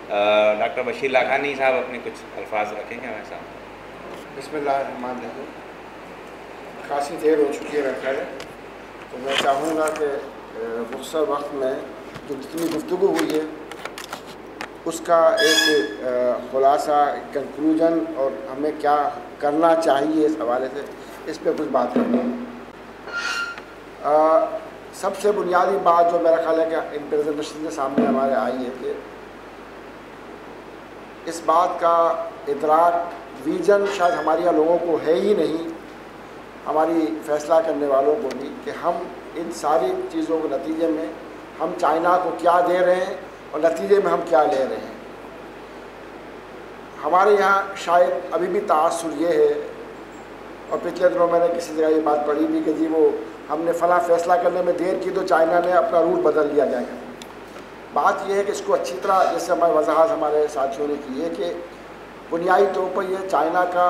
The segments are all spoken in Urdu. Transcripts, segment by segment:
ڈاکٹر بشیر لاکھانی صاحب اپنے کچھ الفاظ رکھیں گے ہمارے سامنے؟ بسم اللہ الرحمن الرحیم. خاصی دیر ہو چکی ہے میرے خیال ہے، تو میں چاہوں گا کہ مختصر وقت میں جو جتنی گفتگو ہوئی ہے اس کا ایک خلاصہ، کنکلوژن اور ہمیں کیا کرنا چاہیے اس حوالے سے، اس پہ کچھ بات کرنی ہے. سب سے بنیادی بات جو میرا خیال ہے کہ ان پریزنٹیشن کے سامنے ہمارے آئی ہے کہ اس بات کا ادراک، ویژن شاید ہمارے یہاں لوگوں کو ہے ہی نہیں، ہماری فیصلہ کرنے والوں کو بھی، کہ ہم ان ساری چیزوں کے نتیجے میں ہم چائنا کو کیا دے رہے ہیں اور نتیجے میں ہم کیا لے رہے ہیں. ہمارے یہاں شاید ابھی بھی تاثر یہ ہے، اور پچھلے دنوں میں نے کسی جگہ یہ بات پڑھی بھی کہ جی وہ ہم نے فلاں فیصلہ کرنے میں دیر کی تو چائنا نے اپنا روٹ بدل لیا جائے گا. بات یہ ہے کہ اس کو اچھی طرح، جیسے ہماری وضاحت ہمارے ساتھیوں نے کی ہے، کہ بنیادی طور پر یہ چائنا کا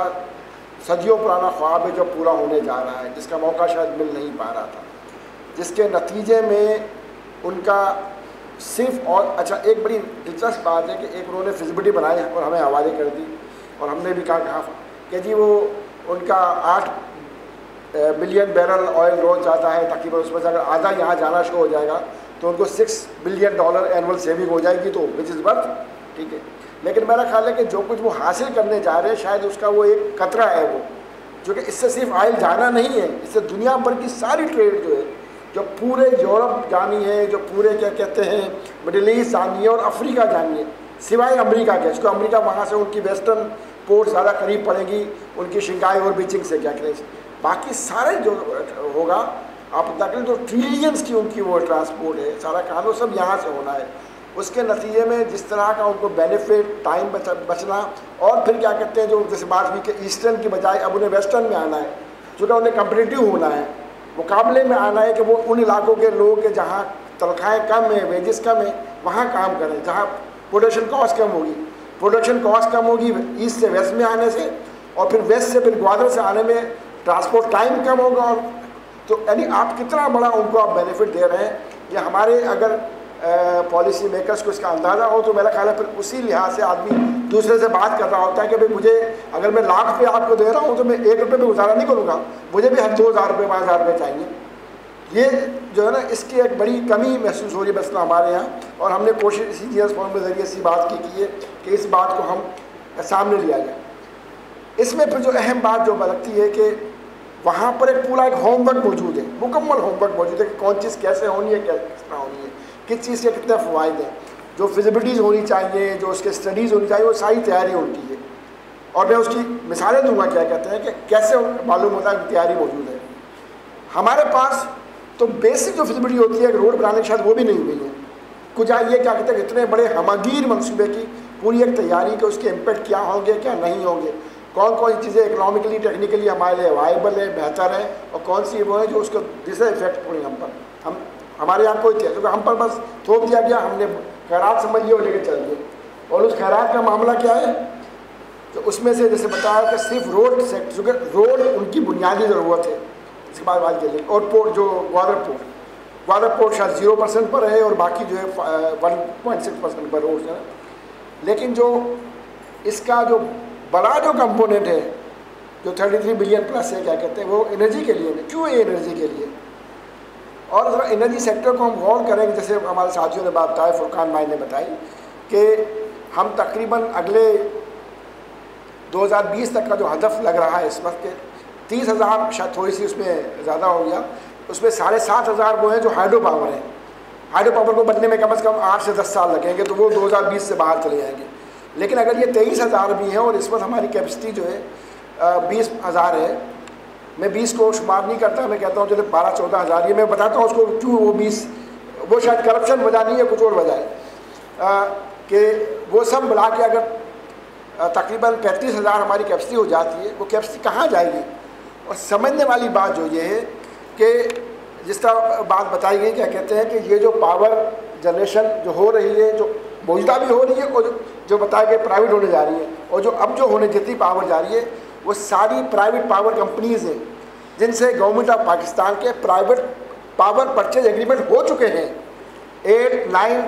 صدیوں پرانا خواب ہے جو پورا ہونے جا رہا ہے، جس کا موقع شاید مل نہیں پا رہا تھا، جس کے نتیجے میں ان کا صرف اور اچھا ایک بڑی دلچسپ بات ہے کہ ایک انہوں نے فزیبلٹی بنائی اور ہمیں حوالے کر دی، اور ہم نے بھی کہا کہ جی وہ ان کا 8 بلین بیرل آئل روز جاتا ہے، تقریباً اس میں سے اگر آدھا یہاں جانا شروع ہو جائے گا تو ان کو $6 بلین اینول سیونگ ہو جائے گی، تو وچ از ورتھ. ٹھیک ہے، لیکن میرا خیال ہے کہ جو کچھ وہ حاصل کرنے جا رہے ہیں شاید اس کا وہ ایک قطرہ ہے، وہ جو کہ اس سے صرف آئل جانا نہیں ہے، اس سے دنیا بھر کی ساری ٹریڈ جو ہے، جو پورے یورپ جانی ہے، جو پورے کیا کہتے ہیں مڈل ایسٹ جانی ہے اور افریقہ جانی ہے، سوائے امریکہ کے، اس کو امریکہ وہاں سے ان کی ویسٹرن پورٹ زیادہ قریب پڑے گی، ان کی شنگھائی اور بیجنگ سے کیا کریں، باقی سارے جو ہوگا آپ پتہ کریں جو ٹریلینس کی ان کی وہ ٹرانسپورٹ ہے، سارا کام وہ سب یہاں سے ہونا ہے. اس کے نتیجے میں جس طرح کا ان کو بینیفٹ، ٹائم بچنا، اور پھر کیا کہتے ہیں جو جیسے بات ہوئی کہ ایسٹرن کی بجائے اب انہیں ویسٹرن میں آنا ہے، چونکہ انہیں کمپٹیٹیو ہونا ہے، مقابلے میں آنا ہے کہ وہ ان علاقوں کے لوگ کہ جہاں تنخواہیں کم ہیں، ویجز کم ہیں، وہاں کام کریں، جہاں پروڈکشن کاسٹ کم ہوگی. پروڈکشن کاسٹ کم ہوگی ایسٹ سے ویسٹ میں آنے سے، اور پھر ویسٹ سے پھر گوادر سے آنے میں ٹرانسپورٹ ٹائم کم ہوگا، اور تو یعنی آپ کتنا بڑا ان کو آپ بینیفٹ دے رہے ہیں. یہ ہمارے اگر پالیسی میکرز کو اس کا اندازہ ہو تو میرا خیال ہے پھر اسی لحاظ سے آدمی دوسرے سے بات کر رہا ہوتا ہے کہ بھائی مجھے اگر میں $1,00,000 آپ کو دے رہا ہوں تو میں $1 پہ گزارا نہیں کروں گا، مجھے بھی $2,000 $5,000 چاہیے. یہ جو ہے نا اس کی ایک بڑی کمی محسوس ہو رہی ہے مثلا ہمارے یہاں، اور ہم نے کوشش اسی جی ایس فورم کے ذریعے اسی بات کی ہے کہ اس بات کو ہم سامنے لیا جائے. اس میں پھر جو اہم بات جو لگتی ہے کہ وہاں پر ایک پورا ایک ہوم ورک موجود ہے، مکمل ہوم ورک موجود ہے کہ کون چیز کیسے ہونی ہے، کس طرح ہونی ہے، کس چیز کے کتنے فوائد ہیں، جو فزیبلٹیز ہونی چاہیے، جو اس کے اسٹڈیز ہونی چاہیے، وہ ساری تیاری ان کی ہے. اور میں اس کی مثالیں دوں گا کیا کہتے ہیں کہ کیسے معلوم ہوتا ہے کہ تیاری موجود ہے. ہمارے پاس تو بیسک جو فزیبلٹی ہوتی ہے کہ روڈ بنانے کی شاید وہ بھی نہیں ہوئی ہے. کچھ یہ کیا کہتے ہیں اتنے بڑے ہماگیر منصوبے کی پوری ایک تیاری کہ اس کے امپیکٹ کیا ہوں گے، کیا نہیں ہوں گے، کون کون سی چیزیں اکنامکلی ٹیکنیکلی ہمارے لیے وائبل ہے، بہتر ہے، اور کون سی وہ ہے جو اس کو ڈس افیکٹ پڑیں ہم پر. ہمارے یہاں کوئی تھے کیونکہ ہم پر بس تھوپ دیا گیا، ہم نے خیرات سمجھ لیے اور لے کے چل گئے. اور اس خیرات کا معاملہ کیا ہے کہ اس میں سے جیسے بتایا کہ صرف روڈ سیکٹر، کیونکہ روڈ ان کی بنیادی ضرورت ہے. اس کے بعد بات کے لیے اور پورٹ، جو گوادر پورٹ شاید 0% پر ہے، اور باقی جو ہے 1.6% پر روڈ ہے. لیکن جو اس کا جو بڑا جو کمپوننٹ ہے جو 33 بلین پلس ہے کیا کہتے ہیں وہ انرجی کے لیے. کیوں ہے انرجی کے لیے؟ اور ذرا انرجی سیکٹر کو ہم غور کریں گے، جیسے ہمارے ساتھیوں نے بات بتائی، فرقان بھائی نے بتائی کہ ہم تقریباً اگلے 2020 تک کا جو ہدف لگ رہا ہے اس وقت کے 30,000، شاید تھوڑی سی اس میں زیادہ ہو گیا، اس میں 7,500 وہ ہیں جو ہائیڈرو پاور ہیں. ہائیڈرو پاور کو بننے میں کم از کم 8 سے 10 سال لگیں گے، تو وہ 2020 سے باہر چلے جائیں گے. لیکن اگر یہ 23,000 بھی ہیں اور اس وقت ہماری کیپیسٹی جو ہے 20,000 ہے، میں 20 کو شمار نہیں کرتا، میں کہتا ہوں چلے 12-14,000 یہ میں بتاتا ہوں اس کو کیوں وہ 20، وہ شاید کرپشن وجہ نہیں ہے، کچھ اور وجہ ہے کہ وہ سب ملا کے اگر تقریباً 35,000 ہماری کیپیسٹی ہو جاتی ہے، وہ کیپیسٹی کہاں جائے گی؟ اور سمجھنے والی بات جو یہ ہے کہ جس طرح بات بتائی گئی کیا کہتے ہیں کہ یہ جو پاور جنریشن جو ہو رہی ہے، جو موجودہ بھی ہو رہی ہے اور جو بتایا کہ پرائیویٹ ہونے جا رہی ہے، اور جو اب جو ہونے جتنی پاور جا رہی ہے وہ ساری پرائیویٹ پاور کمپنیز ہیں جن سے گورنمنٹ آف پاکستان کے پرائیویٹ پاور پرچیز ایگریمنٹ ہو چکے ہیں. 8, 9,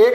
1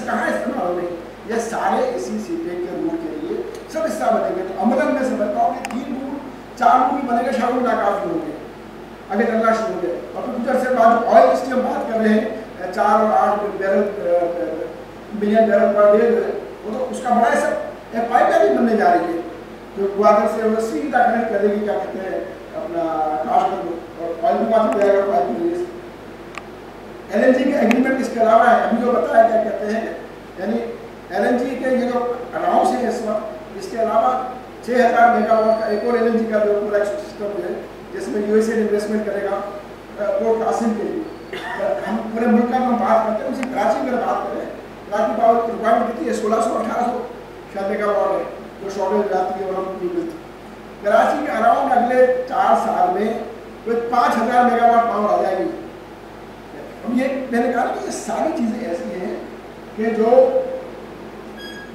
کہاں استعمال ہو رہی ہے؟ یہ سارے اسی سیپیج کے روٹ کے لیے سب حصہ بنے گے. تو عملاً میں سمجھتا ہوں کہ 3 روٹ 4 روٹ بھی بنے گا، شاید روٹ ناکافی ہوں گے اگر چلنا شروع ہو گئے. اور پھر کچھ عرصے بعد آئل جس کی ہم بات کر رہے ہیں 4 اور 8 ملین بیرل پر ڈے، وہ تو اس کا بڑا سب ایک پائپ لائن بننے جا رہی ہے جو گوادر سے وہ سیدھا کنیکٹ کرے گی، کیا کہتے ہیں اپنا کاشتکار اور آئل بھی بات جائے گا پائپ کی وجہ سے. ایل این جی کے ایگریمنٹ اس کے علاوہ ہے، ابھی جو بتایا کیا کہتے ہیں، یعنی ایل این جی کے یہ جو الاؤنس ہے اس وقت، اس کے علاوہ 6000 میگا واٹ کا ایک اور ایل این جی کا جو پورا ایک سسٹم ہے جس میں یو ایس اے انویسٹمنٹ کرے گا پورٹ قاسم کے لیے. ہم پورے ملک کا ہم بات کرتے ہیں، اسی کراچی میں بات کریں، کراچی پاور کی ریکوائرمنٹ کتنی ہے؟ 1600-1800 شاید میگا واٹ ہے جو شارٹیج جاتی ہے اور ہم نہیں ملتی. کراچی کے اراؤنڈ اگلے 4 سال میں کوئی 5000 میگا واٹ پاور آ جائے گی. اب یہ میں نے کہا کہ یہ ساری چیزیں ایسی ہیں کہ جو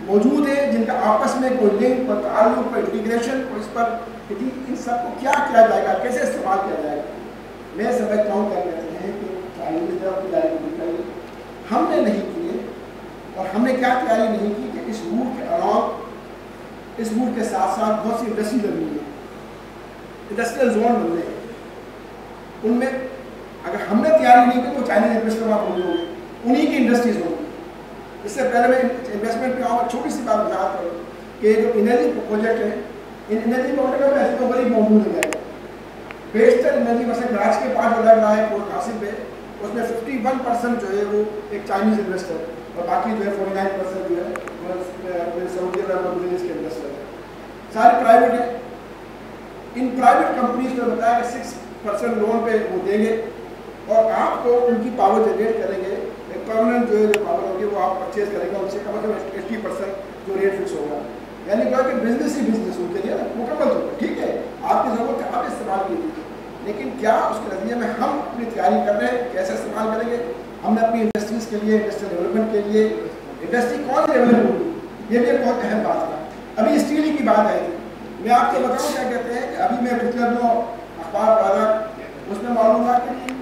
موجود ہیں، جن کا آپس میں کوئی لنک، کوئی تعلق، کوئی انٹیگریشن، کوئی اس پر ان سب کو کیا کیا جائے گا، کیسے استعمال کیا جائے گا. میں سمجھتا ہوں کیا کہتے ہیں کہ چائنیز نے ہم نے نہیں کیے، اور ہم نے کیا تیاری نہیں کی کہ اس روٹ کے اراؤنڈ، اس روٹ کے ساتھ ساتھ بہت سی انڈسٹری بننی ہے، انڈسٹریل زون بن رہے ہیں. ان میں اگر ہم نے تیاری نہیں کی تو چائنیز انویسٹر وہاں پہنچ ہوگی، انہیں کی انڈسٹریز ہوں گی. اس سے پہلے میں انویسٹمنٹ پہ آؤں، چھوٹی سی بات وضاحت کروں کہ جو انرجی پروجیکٹ ہے، ان انرجی پروجیکٹ میں ایسے تو بڑی موجود ہے. بیشتر انرجی مثلا کراچی کے پاس جو لگ رہا ہے پورٹ قاسم پہ، اس میں 51% جو ہے وہ ایک چائنیز انویسٹر، اور باقی جو ہے 49% جو ہے سعودی عرب اور مدینس کے انویسٹر ہیں. سارے پرائیویٹ ہیں. ان پرائیویٹ کمپنیز کو بتایا کہ 6% لون پہ وہ دیں گے اور آپ کو ان کی پاور جنریٹ کریں گے. ایک پرماننٹ جو ہے جو پاور ہوگی وہ آپ پرچیز کریں گے، ان سے کم از کم 80% جو ریٹ فکس ہوگا. یعنی کہ بزنس ہی بزنس ان کے لیے مکمل ہوگا. ٹھیک ہے، آپ کی ضرورت ہے، آپ استعمال کیجیے، لیکن کیا اس کے نتیجے میں ہم اپنی تیاری کر رہے ہیں کیسے استعمال کریں گے. ہم نے اپنی انڈسٹریز کے لیے، انڈسٹریل ڈیولپمنٹ کے لیے انڈسٹری کون ڈیولپ ہوگی، یہ بھی ایک بہت اہم بات ہے. ابھی اسٹیل ہی کی بات آئی تھی. میں آپ کو بتاؤں کیا کہتے ہیں کہ ابھی میں پچھلے دنوں اخبار پڑھ رہا، اس میں معلوم ہوا کہ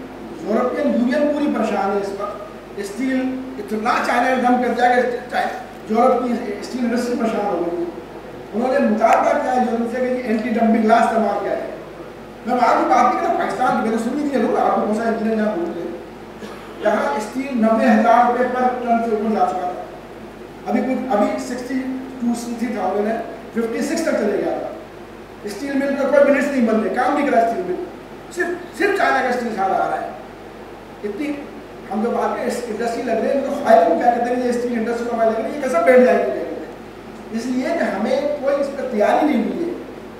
یورپین یونین پوری پریشان ہے اس وقت. اسٹیل اتنا چائنا نے دم کر دیا کہ یورپ کی اسٹیل انڈسٹری پریشان ہو گئی. انہوں نے مطالبہ کیا ہے یورپ سے کہ اینٹی ڈمپنگ لا استعمال کیا ہے. میں آج بھی بات نہیں کرتا پاکستان کی، میں نے سنی نہیں ہے، آپ کو بہت سارے انجینئر یہاں بول رہے ہیں جہاں اسٹیل 90,000 روپے پر ٹن سے اوپر جا چکا تھا. ابھی 62,000 ہے، 56 تک چلے گیا تھا. اسٹیل مل کا کوئی بزنس نہیں بن رہے، کام نہیں کرا اسٹیل مل، صرف چائنا کا اسٹیل سارا آ رہا ہے. اتنی ہم جو بات کریں انڈسٹری لگ رہی ہے، ان کو فائدہ کیا کہتے ہیں، یہ اسٹیل انڈسٹری کو لگ رہی ہے، یہ کیسا بیٹھ جائے گی. اس لیے کہ ہمیں کوئی اس پر تیاری نہیں ہوئی ہے،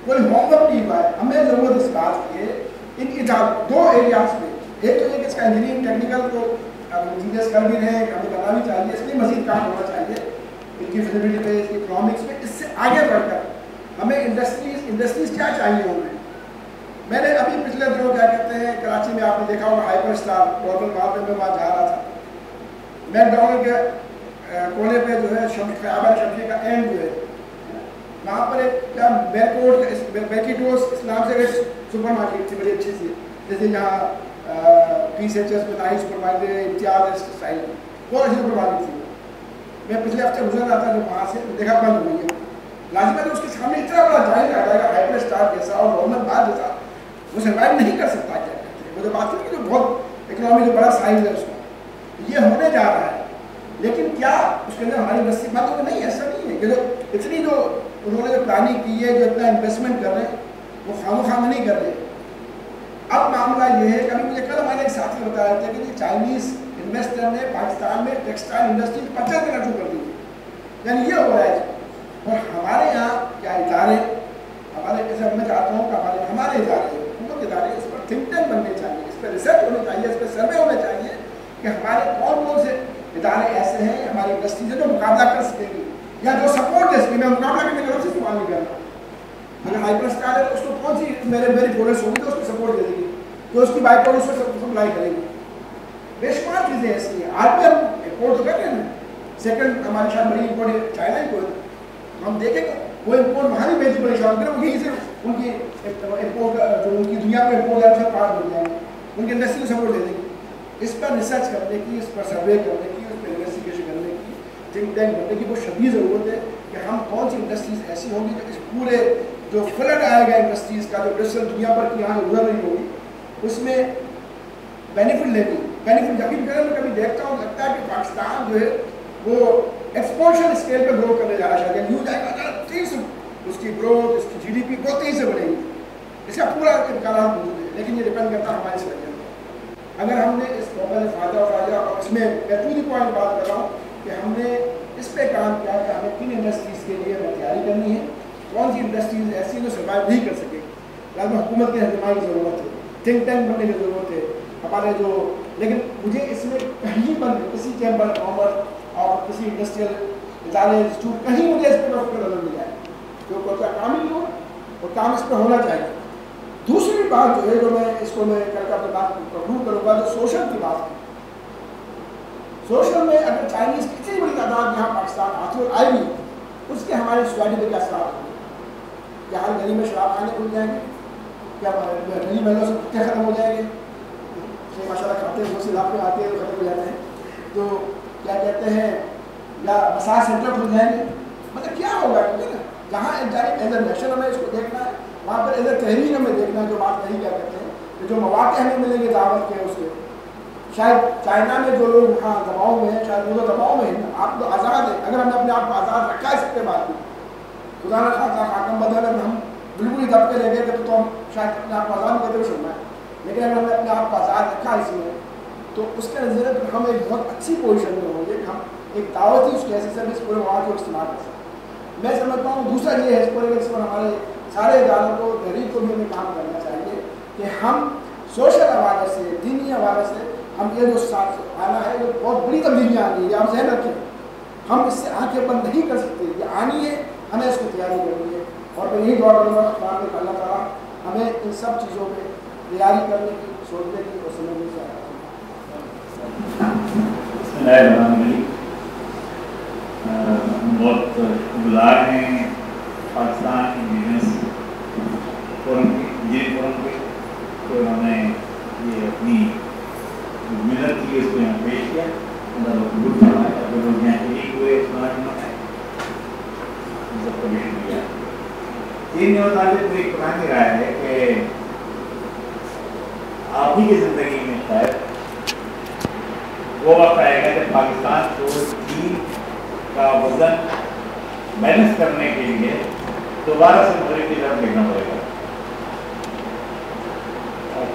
کوئی ہوم ورک نہیں ہوا ہے. ہمیں ضرورت اس بات کی ہے ان کی 2 ایریاز میں. ایک تو یہ کہ اس کا انجینئرنگ ٹیکنیکل کو انجینئرس کر بھی رہے ہیں، ہمیں کرنا بھی چاہیے، اس لیے مزید کام ہونا چاہیے ان کی فیزیبلٹی پہ، اس کی اکنامکس پہ. اس سے آگے بڑھ کر ہمیں انڈسٹریز کیا چاہیے ہوں گے. میں نے ابھی پچھلے دنوں کیا کہتے ہیں کراچی میں آپ نے دیکھا ہوگا ہائپر اسٹار گورنمنٹ مارکیٹ میں وہاں جا رہا تھا. میک ڈونلڈ کے کونے پہ جو ہے خیابان شمشی کا اینڈ جو ہے وہاں پر ایک کیا بیکیٹوس اس نام سے ایک سپر مارکیٹ تھی، بڑی اچھی سی، جیسے یہاں PCHS میں نائی سپر مارکیٹ ہے، امتیاز اسٹائل، بہت اچھی سپر مارکیٹ تھی. میں پچھلے ہفتے گزر رہا تھا جو وہاں سے دیکھا بند ہو گئی ہے. لازم ہے تو اس کے سامنے اتنا بڑا جائنٹ آ جائے گا ہائپر اسٹار جیسا اور نارمل بار جیسا، وہ سروائیو نہیں کر سکتا. کیا کہتے ہیں وہ جو بات ہے کہ جو بہت اکنامی جو بڑا سائز ہے اس کا، یہ ہونے جا رہا ہے. لیکن کیا اس کے اندر ہماری انڈسٹری بات تو نہیں، ایسا نہیں ہے کہ جو اتنی جو انہوں نے جو پلاننگ کی ہے، جو اتنا انویسٹمنٹ کر رہے ہیں وہ خام و خام نہیں کر رہے. اب معاملہ یہ ہے کہ ابھی مجھے کل ہمارے ایک ساتھی بتا رہے تھے کہ چائنیز انویسٹر نے پاکستان میں ٹیکسٹائل انڈسٹری پرچیز کرنا شروع کر دی ہے. یعنی یہ ہو رہا ہے. اور ہمارے یہاں کیا ادارے، ہمارے جیسے میں چاہتا ہوں کہ ہمارے ادارے، حکومت کے ادارے، اس پر تھنک ٹینک بننے چاہیے، اس پہ ریسرچ ہونے چاہیے، اس پہ سروے ہونا چاہیے کہ ہمارے کون سے ادارے ایسے ہیں ہماری انڈسٹری سے جو مقابلہ کر سکیں گے یا جو سپورٹ دے سکیں. میں مقابلہ کرنے کی طرف سے استعمال نہیں کرتا. اگر ہائپر اسٹار ہے اس کو کون سی میری پروڈکٹس ہوگی تو اس کو سپورٹ دے دیں گے، تو اس کی بائی پروڈکٹس کو سپلائی کریں گے. بے شمار چیزیں ایسی ہیں. آج بھی ہم امپورٹ تو کر رہے ہیں. سیکنڈ ہماری شاید بڑی امپورٹ چائنا امپورٹ، ہم دیکھیں کہ وہ امپورٹ وہاں نہیں بیچ پریشان کریں، وہ یہیں سے ان کی امپورٹ جو ان کی دنیا میں امپورٹ ہے سے پارٹ مل جائیں گے، ان کی انڈسٹری کو سپورٹ دے دیں گے. اس پر ریسرچ کرنے کی، اس پر سروے کرنے کی، اس پر انویسٹیگیشن کرنے کی تھنک ٹینک بننے کی بہت شدید ضرورت ہے کہ ہم کون سی انڈسٹریز ایسی ہوں گی جو اس پورے جو فلڈ آئے گا انڈسٹریز کا جو انڈسٹریل دنیا پر کی یہاں ابھر رہی ہوگی اس میں بینیفٹ لینی. بینیفٹ جب بھی میں کبھی دیکھتا ہوں لگتا ہے کہ پاکستان جو ہے وہ ایکسپونشل اسکیل پہ گرو کرنے جا رہا ہے. شاید نیوز آئے گا تیز اس کی گروتھ, اس کی GDP بہت تیزی سے بڑھے گی, اس کا پورا امکانات موجود ہے, لیکن یہ ڈپینڈ کرتا ہے ہماری صلاحیت پر. اگر ہم نے اس موقع سے فائدہ اٹھایا, اور اس میں ٹو دی پوائنٹ بات کر رہا ہوں کہ ہم نے اس پہ کام کیا کہ ہمیں کن انڈسٹریز کے لیے تیاری کرنی ہے, کون سی انڈسٹریز ایسی جو سروائیو نہیں کر سکے. لازم حکومت کی رہنمائی کی ضرورت ہے, تھنک ٹینک بننے کی ضرورت ہے ہمارے جو, لیکن مجھے اس میں کہیں پر کسی چیمبر کامرس اور کسی انڈسٹریل ادارے انسٹیٹیوٹ کہیں مجھے اس پہ ڈاکٹر نظر نہیں آئے جو کوئی کام ہی نہیں ہو, اور کام اس پہ ہونا چاہیے. دوسری بات جو ہے جو میں اس کو میں کر کے اپنے بات کنکلوڈ کروں گا, جو سوشل کی بات ہے. سوشل میں اگر چائنیز کی اتنی بڑی تعداد یہاں پاکستان آتی اور آئے گی, اس کے ہماری سوسائٹی پہ کیا اثرات ہوں گے. کیا ہر گلی میں شراب خانے کھل جائیں گے, کیا گلی محلوں سے کتے ختم ہو جائیں گے, ماشاء اللہ کھاتے ہیں بہت سی علاقے آتے ہیں تو ختم ہو جاتے ہیں, تو کیا کہتے ہیں, یا مساج سینٹر کھل جائیں گے. مطلب کیا ہوگا, ٹھیک ہے نا, جہاں ایک جانب ایز اے نیشن ہمیں اس کو دیکھنا ہے, وہاں پر ایز اے تحریر ہمیں دیکھنا ہے. جو بات نہیں کیا کرتے ہیں کہ جو مواقع ہمیں ملیں گے دعوت کے, اس کے شاید چائنا میں جو لوگ وہاں دباؤ میں ہیں شاید وہ تو دباؤ میں ہیں, آپ تو آزاد ہیں. اگر ہم نے اپنے آپ کو آزاد رکھا ہے سکتے بات میں, خدا نہ خاصا خاتم بدل اگر ہم بالکل ہی دب کے لے گئے تو ہم شاید اپنے آپ کو آزاد کرتے ہوئے سننا ہے. لیکن اگر ہم نے اپنے آپ کو آزاد رکھا اس میں, تو اس کے نظریے پر ہم ایک بہت اچھی پوزیشن میں ہوں گے کہ ہم ایک دعوتی اس کیسے سروس پورے مواقع کو استعمال کر سکتے ہیں. میں سمجھتا ہوں دوسرا یہ ہے اس پر ہمارے سارے اداروں کو, تحریر کو بھی ہمیں کام کرنا چاہیے کہ ہم سوشل حوالے سے, دینی حوالے سے, ہم یہ جو ساتھ آنا ہے جو بہت بڑی تبدیلیاں آنی ہے, یہ آپ ذہن رکھیں, ہم اس سے آنکھیں بند نہیں کر سکتے, یہ آنی ہے, ہمیں اس کو تیاری کرنی ہے. اور میں یہی دعا کروں گا کہ اللہ تعالیٰ ہمیں ان سب چیزوں پہ تیاری کرنے کی, سوچنے کی اور سمجھنے کی بہت گزار ہیں پاکستان انجینئرس فورم کے, انجینئرنگ فورم کے, تو انہوں نے یہ اپنی محنت کی اس کو یہاں پیش کیا. گڈ فرمایا, اگر لوگ یہاں شریک ہوئے اس میں سب کو بھیج دیا. 3 متعلق ایک پرانی رائے ہے کہ آپ ہی کی زندگی میں شاید وہ وقت آئے گا جب پاکستان کو چین کا وزن بیلنس کرنے کے لیے دوبارہ سے مغرب کی طرف دیکھنا پڑے گا.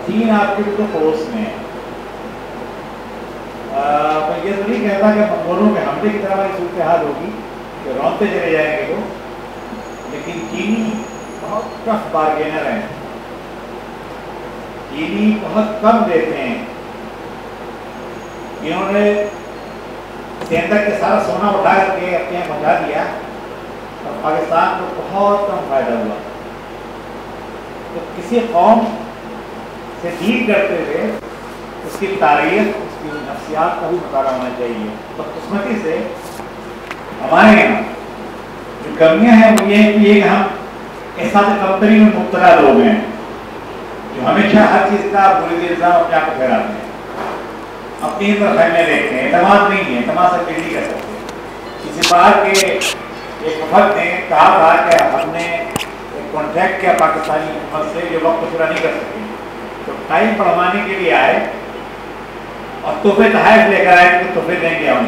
چین آپ کے تو فورس میں ہے. میں یہ تو نہیں کہتا کہ منگولوں کے حملے کی طرح ہماری صورتحال ہوگی کہ رونتے چلے جائیں گے وہ, لیکن چینی بہت ٹف بارگینر ہیں. چینی بہت کم دیتے ہیں. انہوں نے سینٹر کے سارا سونا اٹھا کر کے اپنے یہاں پہنچا دیا اور پاکستان کو بہت کم فائدہ ہوا. تو کسی قوم سے ڈیل کرتے ہوئے اس کی تاریخ, اس کی نفسیات کا بھی مطالعہ ہونا چاہیے. تو قسمتی سے ہمارے یہاں جو کمیاں ہیں وہ یہ کہ ہم احساس کمتری میں مبتلا لوگ ہیں جو ہمیشہ ہر چیز کا بری الزام اپنے آپ کو پھیلاتے ہیں, اپنی طرف خیمے دیکھتے ہیں. اعتماد نہیں ہے, اعتماد سے نہیں کر سکتے. کسی بار کے ایک وفد نے کہا تھا کہ ہم نے ایک کانٹریکٹ کیا پاکستانی حکومت سے جو وقت پورا نہیں کر سکے, تو ٹائم پڑھوانے کے لیے آئے اور تحفے تحائف لے کر آئے کہ تحفے دیں گے ہم.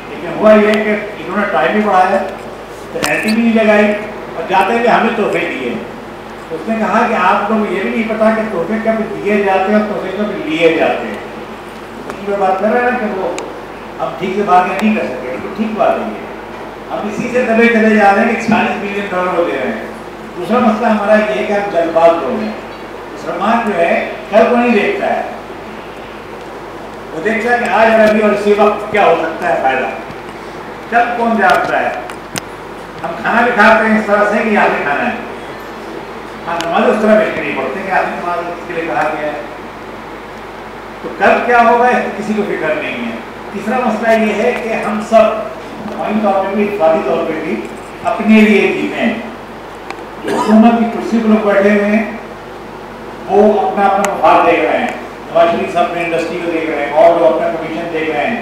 لیکن ہوا یہ کہ انہوں نے ٹائم بھی پڑھایا, پینلٹی بھی نہیں لگائی اور جاتے ہوئے ہمیں تحفے دیے. اس نے کہا کہ آپ کو یہ بھی نہیں پتا کہ تحفے کب دیے جاتے ہیں اور تحفے کب لیے جاتے ہیں. اسی پہ بات کر رہے ہیں نا کہ وہ ہم ٹھیک سے بات نہیں کر سکے. تو ٹھیک بات نہیں ہے, ہم اسی سے دبے چلے جا رہے ہیں کہ $40 بلین وہ دے رہے ہیں. دوسرا مسئلہ ہمارا یہ ہے کہ ہم جلد باز لوگ ہیں. مسلمان جو ہے کل کو نہیں دیکھتا ہے, وہ دیکھتا ہے کہ آج اور ابھی اور اسی وقت کیا ہو سکتا ہے فائدہ. کل کون جانتا ہے. ہم کھانا بھی کھاتے ہیں اس طرح سے کہ آدمی کھانا ہے, ہم نماز اس طرح بیٹھ کے نہیں پڑھتے کہ آدمی نماز اس کے لیے کہا گیا ہے. تو کل کیا ہوگا اس کسی کو فکر نہیں ہے. تیسرا مسئلہ یہ ہے کہ ہم سب قومی طور پہ بھی, افرادی طور پہ بھی اپنے لیے جیتے. جو حکومت کی کرسی پر لوگ بیٹھے ہوئے ہیں وہ اپنا اپنا مفاد دیکھ رہے ہیں. نواز شریف صاحب اپنے انڈسٹری کو دیکھ رہے ہیں, اور لوگ اپنا کمیشن دیکھ رہے ہیں.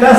10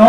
9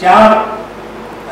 4